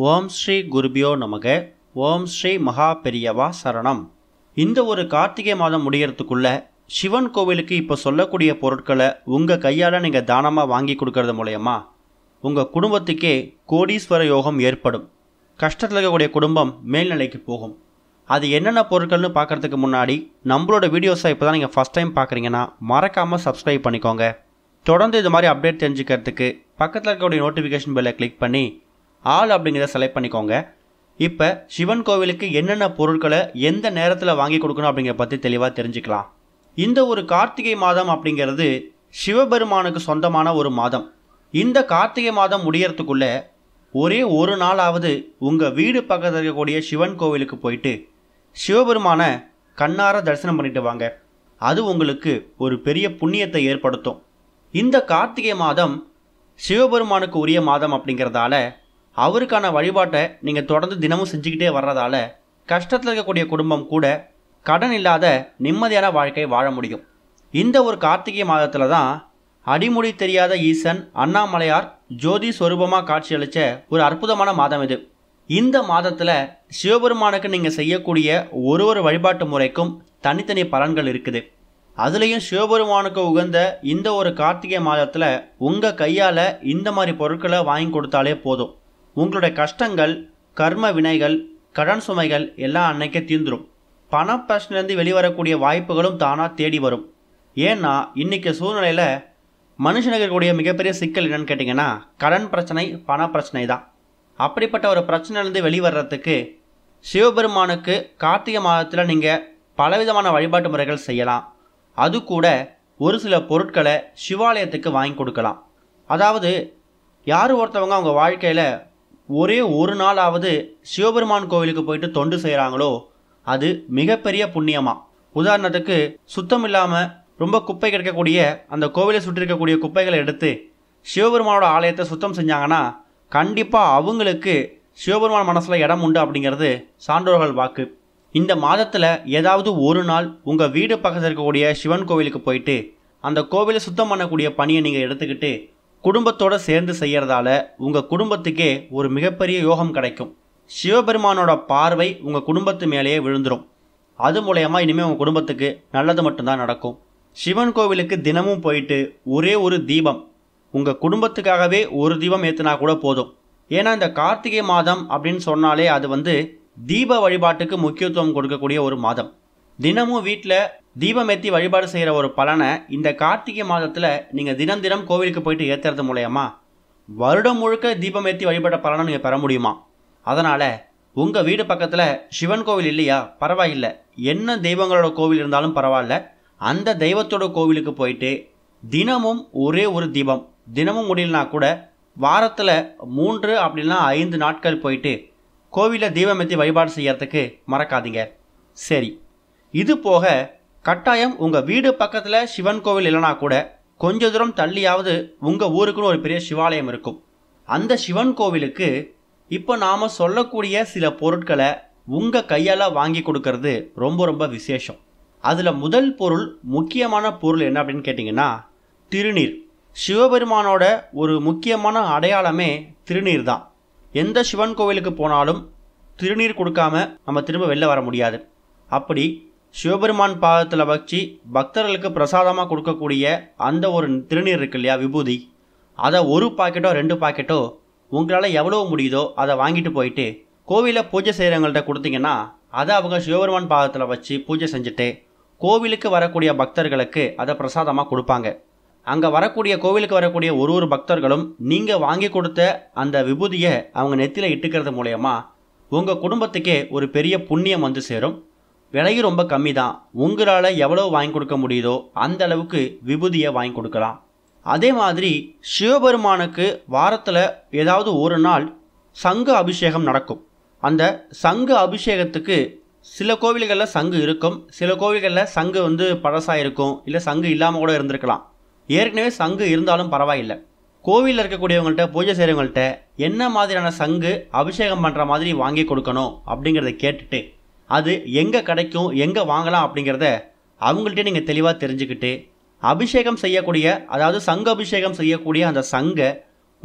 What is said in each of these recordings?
ஓம் ஸ்ரீ குருபியோ நமக. ஓம் ஸ்ரீ மகா பெரியவா சரணம். இந்த ஒரு கார்த்திகை மாதம் முடியறதுக்குள்ள சிவன் கோவிலுக்கு இப்போ சொல்லக்கூடிய பொருட்களை உங்கள் கையால் நீங்கள் தானமாக வாங்கி கொடுக்கறது மூலயமா உங்கள் குடும்பத்துக்கே கோடீஸ்வர யோகம் ஏற்படும். கஷ்டத்தில் இருக்கக்கூடிய குடும்பம் மேல்நிலைக்கு போகும். அது என்னென்ன பொருட்கள்னு பார்க்குறதுக்கு முன்னாடி நம்மளோட வீடியோஸை இப்போ தான் நீங்கள் ஃபஸ்ட் டைம் பார்க்குறீங்கன்னா மறக்காமல் சப்ஸ்கிரைப் பண்ணிக்கோங்க. தொடர்ந்து இது மாதிரி அப்டேட் தெரிஞ்சுக்கிறதுக்கு பக்கத்தில் இருக்கக்கூடிய நோட்டிஃபிகேஷன் பெல்லை கிளிக் பண்ணி ஆல் அப்படிங்கிறத செலக்ட் பண்ணிக்கோங்க. இப்போ சிவன் கோவிலுக்கு என்னென்ன பொருட்களை எந்த நேரத்தில் வாங்கி கொடுக்கணும் அப்படிங்கிற பற்றி தெளிவாக தெரிஞ்சுக்கலாம். இந்த ஒரு கார்த்திகை மாதம் அப்படிங்கிறது சிவபெருமானுக்கு சொந்தமான ஒரு மாதம். இந்த கார்த்திகை மாதம் முடியறதுக்குள்ள ஒரே ஒரு நாளாவது உங்கள் வீடு பக்கத்தில் இருக்கக்கூடிய சிவன் கோவிலுக்கு போயிட்டு சிவபெருமானை கண்ணார தரிசனம் பண்ணிட்டு வாங்க. அது உங்களுக்கு ஒரு பெரிய புண்ணியத்தை ஏற்படுத்தும். இந்த கார்த்திகை மாதம் சிவபெருமானுக்கு உரிய மாதம் அப்படிங்கிறதால அவருக்கான வழிபாட்டை நீங்கள் தொடர்ந்து தினமும் செஞ்சுக்கிட்டே வர்றதால கஷ்டத்தில் இருக்கக்கூடிய குடும்பம் கூட கடன் இல்லாத நிம்மதியான வாழ்க்கை வாழ முடியும். இந்த ஒரு கார்த்திகை மாதத்தில் தான் அடிமுடி தெரியாத ஈசன் அண்ணாமலையார் ஜோதி சொரூபமாக காட்சியளித்த ஒரு அற்புதமான மாதம் இது. இந்த மாதத்தில் சிவபெருமானுக்கு நீங்கள் செய்யக்கூடிய ஒரு வழிபாட்டு முறைக்கும் தனித்தனி பலன்கள் இருக்குது. அதுலேயும் சிவபெருமானுக்கு உகந்த இந்த ஒரு கார்த்திகை மாதத்தில் உங்கள் கையால் இந்த மாதிரி பொருட்களை வாங்கி கொடுத்தாலே போதும். உங்களுடைய கஷ்டங்கள், கர்ம வினைகள், கடன் சுமைகள் எல்லாம் அன்னைக்கே தீர்ந்துடும். பண பிரச்சனைலேருந்து வெளிவரக்கூடிய வாய்ப்புகளும் தானாக தேடி வரும். ஏன்னா இன்றைக்கி சூழ்நிலையில் மனுஷனுக்கு இருக்கக்கூடிய மிகப்பெரிய சிக்கல் என்னன்னு கேட்டிங்கன்னா கடன் பிரச்சனை, பண பிரச்சனை தான். அப்படிப்பட்ட ஒரு பிரச்சனையிலேருந்து வெளிவரத்துக்கு சிவபெருமானுக்கு கார்த்திகை மாதத்தில் நீங்கள் பலவிதமான வழிபாட்டு முறைகள் செய்யலாம். அது கூட ஒரு சில பொருட்களை சிவாலயத்துக்கு வாங்கி கொடுக்கலாம். அதாவது யார் ஒருத்தவங்க அவங்க வாழ்க்கையில் ஒரே ஒரு நாளாவது சிவபெருமான் கோவிலுக்கு போயிட்டு தொண்டு செய்கிறாங்களோ அது மிகப்பெரிய புண்ணியமாக. உதாரணத்துக்கு சுத்தம் இல்லாமல் ரொம்ப குப்பை கிடைக்கக்கூடிய அந்த கோவிலை சுற்றி இருக்கக்கூடிய குப்பைகளை எடுத்து சிவபெருமானோட ஆலயத்தை சுத்தம் செஞ்சாங்கன்னா கண்டிப்பாக அவங்களுக்கு சிவபெருமான் மனசில் இடம் உண்டு அப்படிங்கிறது சான்றோர்கள் வாக்கு. இந்த மாதத்தில் ஏதாவது ஒரு நாள் உங்கள் வீடு பக்கத்தில் இருக்கக்கூடிய சிவன் கோவிலுக்கு போயிட்டு அந்த கோவிலை சுத்தம் பண்ணக்கூடிய பணியை நீங்கள் எடுத்துக்கிட்டு குடும்பத்தோடு சேர்ந்து செய்கிறதால உங்கள் குடும்பத்துக்கே ஒரு மிகப்பெரிய யோகம் கிடைக்கும். சிவபெருமானோட பார்வை உங்கள் குடும்பத்து மேலேயே விழுந்துடும். அது மூலயமா இனிமேல் உங்கள் குடும்பத்துக்கு நல்லது மட்டும்தான் நடக்கும். சிவன் கோவிலுக்கு தினமும் போயிட்டு ஒரே ஒரு தீபம், உங்கள் குடும்பத்துக்காகவே ஒரு தீபம் ஏற்றினா கூட போதும். ஏன்னா இந்த கார்த்திகை மாதம் அப்படின்னு சொன்னாலே அது தீப வழிபாட்டுக்கு முக்கியத்துவம் கொடுக்கக்கூடிய ஒரு மாதம். தினமும் வீட்டில் தீபம் ஏற்றி வழிபாடு செய்கிற ஒரு பலனை இந்த கார்த்திகை மாதத்தில் நீங்கள் தினம் தினம் கோவிலுக்கு போயிட்டு ஏற்றுறது மூலயமா வருடம் முழுக்க தீபம் ஏற்றி வழிபட்ட பலனை நீங்கள் பெற முடியுமா? அதனால் உங்கள் வீடு பக்கத்தில் சிவன் கோவில் இல்லையா, பரவாயில்லை, என்ன தெய்வங்களோட கோவில் இருந்தாலும் பரவாயில்ல, அந்த தெய்வத்தோட கோவிலுக்கு போயிட்டு தினமும் ஒரே ஒரு தீபம், தினமும் முடியலனா கூட வாரத்தில் 3 அப்படின்னா 5 நாட்கள் போயிட்டு கோவிலில் தீபம் ஏற்றி வழிபாடு செய்யறதுக்கு மறக்காதீங்க. சரி, இது போக கட்டாயம் உங்கள் வீடு பக்கத்தில் சிவன் கோவில் இல்லைனா கூட கொஞ்ச தூரம் தள்ளியாவது உங்கள் ஊருக்குன்னு ஒரு பெரிய சிவாலயம் இருக்கும். அந்த சிவன் கோவிலுக்கு இப்போ நாம் சொல்லக்கூடிய சில பொருட்களை உங்கள் கையால் வாங்கி கொடுக்கறது ரொம்ப ரொம்ப விசேஷம். அதில் முதல் பொருள், முக்கியமான பொருள் என்ன அப்படின்னு கேட்டிங்கன்னா திருநீர். சிவபெருமானோட ஒரு முக்கியமான அடையாளமே திருநீர் தான். எந்த சிவன் கோவிலுக்கு போனாலும் திருநீர் கொடுக்காம நம்ம திரும்ப வெளில வர முடியாது. அப்படி சிவபெருமான் பாதத்தில் வச்சு பக்தர்களுக்கு பிரசாதமாக கொடுக்கக்கூடிய அந்த ஒரு திருநீர் இருக்கு இல்லையா, விபூதி, அதை 1 பாக்கெட்டோ 2 பாக்கெட்டோ உங்களால் எவ்வளோ முடியுதோ அதை வாங்கிட்டு போயிட்டு கோவிலில் பூஜை செய்கிறவங்கள்ட்ட கொடுத்தீங்கன்னா அதை அவங்க சிவபெருமான் பாதத்தில் வச்சு பூஜை செஞ்சுட்டு கோவிலுக்கு வரக்கூடிய பக்தர்களுக்கு அதை பிரசாதமாக கொடுப்பாங்க. அங்கே வரக்கூடிய கோவிலுக்கு வரக்கூடிய ஒரு பக்தர்களும் நீங்கள் வாங்கி கொடுத்த அந்த விபூதியை அவங்க நெத்தியில் இட்டுக்கிறது மூலயமா உங்கள் குடும்பத்துக்கே ஒரு பெரிய புண்ணியம் வந்து சேரும். விலையும் ரொம்ப கம்மி தான். உங்களால் எவ்வளோ வாங்கி கொடுக்க முடியுதோ அந்த அளவுக்கு விபூதியை வாங்கி கொடுக்கலாம். அதே மாதிரி சிவபெருமானுக்கு வாரத்தில் ஏதாவது ஒரு நாள் சங்கு அபிஷேகம் நடக்கும். அந்த சங்கு அபிஷேகத்துக்கு சில கோவில்களில் சங்கு இருக்கும், சில கோவில்களில் சங்கு பழசாக இருக்கும், இல்லை சங்கு இல்லாமல் கூட இருந்திருக்கலாம். ஏற்கனவே சங்கு இருந்தாலும் பரவாயில்லை, கோவிலில் இருக்கக்கூடியவங்கள்ட்ட பூஜை செய்கிறவங்கள்ட்ட என்ன மாதிரியான சங்கு அபிஷேகம் பண்ணுற மாதிரி வாங்கி கொடுக்கணும் அப்படிங்கிறத கேட்டுட்டு அது எங்கே கிடைக்கும், எங்கே வாங்கலாம் அப்படிங்கிறத அவங்கள்ட்ட நீங்கள் தெளிவாக தெரிஞ்சுக்கிட்டு அபிஷேகம் செய்யக்கூடிய, அதாவது சங்கு அபிஷேகம் செய்யக்கூடிய அந்த சங்கை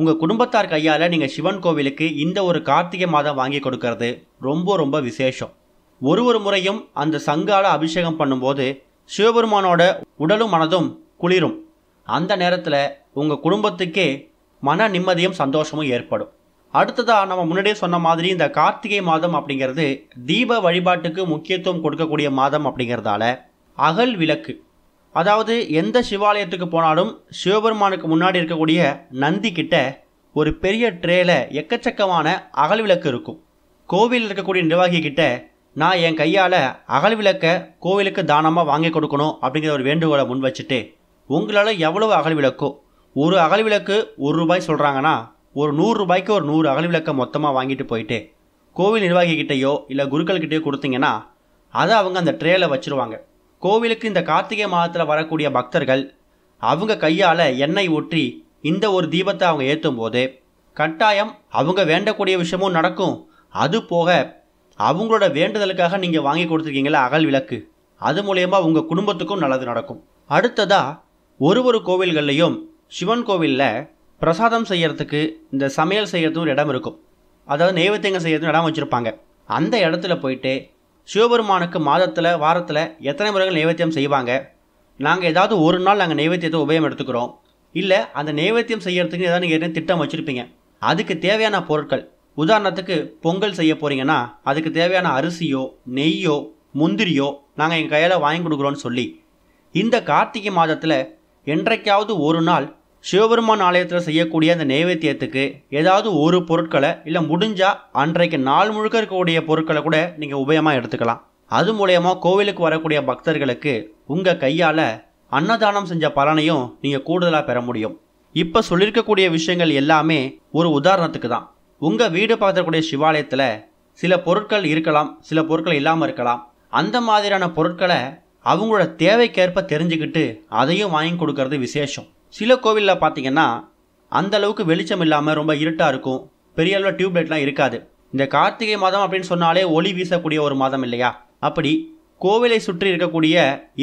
உங்கள் குடும்பத்தார் கையால் நீங்கள் சிவன் கோவிலுக்கு இந்த ஒரு கார்த்திகை மாதம் வாங்கி கொடுக்கறது ரொம்ப ரொம்ப விசேஷம். ஒரு முறையும் அந்த சங்கால அபிஷேகம் பண்ணும்போது சிவபெருமானோட உடலும் மனதும் குளிரும். அந்த நேரத்தில் உங்கள் குடும்பத்துக்கே மன நிம்மதியும் சந்தோஷமும் ஏற்படும். அடுத்ததாக நம்ம முன்னாடியே சொன்ன மாதிரி இந்த கார்த்திகை மாதம் அப்படிங்கிறது தீப வழிபாட்டுக்கு முக்கியத்துவம் கொடுக்கக்கூடிய மாதம் அப்படிங்கிறதால அகல் விளக்கு, அதாவது எந்த சிவாலயத்துக்கு போனாலும் சிவபெருமானுக்கு முன்னாடி இருக்கக்கூடிய நந்தி கிட்ட ஒரு பெரிய ட்ரேல எக்கச்சக்கமான அகல் விளக்கு இருக்கும். கோவில் இருக்கக்கூடிய நிர்வாகி கிட்ட நான் என் கையால் அகல் விளக்கை கோவிலுக்கு தானமாக வாங்கி கொடுக்கணும் அப்படிங்கிற ஒரு வேண்டுகோளை முன் வச்சுட்டு உங்களால் எவ்வளவு அகல் விளக்கோ, ஒரு அகல் விளக்கு ₹1 சொல்கிறாங்கன்னா ஒரு ₹100 ஒரு 100 அகல் விளக்கை மொத்தமாக வாங்கிட்டு போயிட்டு கோவில் நிர்வாகிக்கிட்டேயோ இல்லை குருக்கள்கிட்டயோ கொடுத்தீங்கன்னா அதை அவங்க அந்த ட்ரேயில் வச்சுருவாங்க. கோவிலுக்கு இந்த கார்த்திகை மாதத்தில் வரக்கூடிய பக்தர்கள் அவங்க கையால் எண்ணெய் ஊற்றி இந்த ஒரு தீபத்தை அவங்க ஏற்றும் போது கட்டாயம் அவங்க வேண்டக்கூடிய விஷயமும் நடக்கும். அது போக அவங்களோட வேண்டுதலுக்காக நீங்கள் வாங்கி கொடுத்துருக்கீங்களா அகல் விளக்கு, அது மூலயமா உங்கள் குடும்பத்துக்கும் நல்லது நடக்கும். அடுத்ததாக ஒரு கோவில்கள்லையும் சிவன் கோவிலில் பிரசாதம் செய்கிறதுக்கு இந்த சமையல் செய்கிறதுக்கு ஒரு இடம் இருக்கும். அதாவது நைவேத்தியங்கள் செய்கிறதுக்கு இடம் வச்சுருப்பாங்க. அந்த இடத்துல போயிட்டு சிவபெருமானுக்கு மாதத்தில் வாரத்தில் எத்தனை முறைகள் நைவேத்தியம் செய்வாங்க, நாங்கள் ஏதாவது ஒரு நாள் நாங்கள் நைவேத்தியத்தை உபயோகம் எடுத்துக்கிறோம், இல்லை அந்த நைவேத்தியம் செய்கிறதுக்கு ஏதாவது நீங்கள் என்ன திட்டம் வச்சுருப்பீங்க, அதுக்கு தேவையான பொருட்கள், உதாரணத்துக்கு பொங்கல் செய்ய போகிறீங்கன்னா அதுக்கு தேவையான அரிசியோ நெய்யோ முந்திரியோ நாங்கள் எங்கள் கையால் வாங்கி கொடுக்குறோன்னு சொல்லி இந்த கார்த்திகை மாதத்தில் என்றைக்காவது ஒரு நாள் சிவபெருமான் ஆலயத்தில் செய்யக்கூடிய அந்த நைவேத்தியத்துக்கு ஏதாவது ஒரு பொருட்களை இல்லை முடிஞ்சால் அன்றைக்கு நாள் முழுக்க இருக்கக்கூடிய பொருட்களை கூட நீங்கள் உபயோகமாக எடுத்துக்கலாம். அது மூலயமா கோவிலுக்கு வரக்கூடிய பக்தர்களுக்கு உங்கள் கையால் அன்னதானம் செஞ்ச பலனையும் நீங்கள் கூடுதலாக பெற முடியும். இப்போ சொல்லியிருக்கக்கூடிய விஷயங்கள் எல்லாமே ஒரு உதாரணத்துக்கு தான். உங்கள் வீடு பார்க்கக்கூடிய சிவாலயத்தில் சில பொருட்கள் இருக்கலாம், சில பொருட்கள் இல்லாமல் இருக்கலாம். அந்த மாதிரியான பொருட்களை அவங்களோட தேவைக்கேற்ப தெரிஞ்சுக்கிட்டு அதையும் வாங்கி கொடுக்கறது விசேஷம். சில கோவிலில் பார்த்தீங்கன்னா அந்த அளவுக்கு வெளிச்சம் இல்லாமல் ரொம்ப இருட்டாக இருக்கும், பெரிய அளவில் டியூப்லைட்லாம் இருக்காது. இந்த கார்த்திகை மாதம் அப்படின்னு சொன்னாலே ஒளி வீசக்கூடிய ஒரு மாதம் இல்லையா? அப்படி கோவிலை சுற்றி இருக்கக்கூடிய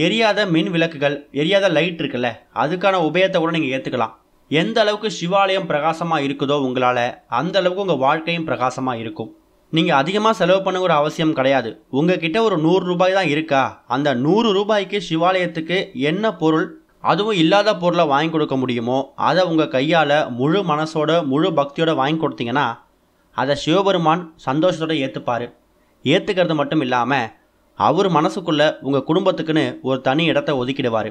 எரியாத மின் விளக்குகள், எரியாத லைட் இருக்குல்ல, அதுக்கான உபயோகத்தை கூட நீங்கள் ஏற்றுக்கலாம். எந்த அளவுக்கு சிவாலயம் பிரகாசமாக இருக்குதோ உங்களால் அந்த அளவுக்கு உங்கள் வாழ்க்கையும் பிரகாசமாக இருக்கும். நீங்கள் அதிகமாக செலவு பண்ணுங்கிற அவசியம் கிடையாது. உங்ககிட்ட ஒரு ₹100 தான் இருக்கா, அந்த ₹100க்கு சிவாலயத்துக்கு என்ன பொருள், அதுவும் இல்லாத பொருளை வாங்கி கொடுக்க முடியுமோ அதை உங்கள் கையால் முழு மனசோட முழு பக்தியோட வாங்கி கொடுத்தீங்கன்னா அதை சிவபெருமான் சந்தோஷத்தோடு ஏற்றுப்பார். ஏற்றுக்கிறது மட்டும் இல்லாமல் அவர் மனசுக்குள்ளே உங்கள் குடும்பத்துக்குன்னு ஒரு தனி இடத்த ஒதுக்கிடுவார்.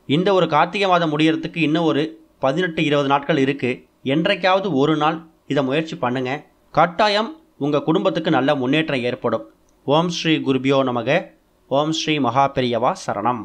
இந்த ஒரு கார்த்திகை மாதம் முடியறதுக்கு இன்னும் ஒரு 18-20 நாட்கள் இருக்குது. என்றைக்காவது ஒரு நாள் இதை முயற்சி பண்ணுங்கள். கட்டாயம் உங்கள் குடும்பத்துக்கு நல்ல முன்னேற்றம் ஏற்படும். ஓம் ஸ்ரீ குருபியோ நமக. ஓம் ஸ்ரீ மகா பெரியவா சரணம்.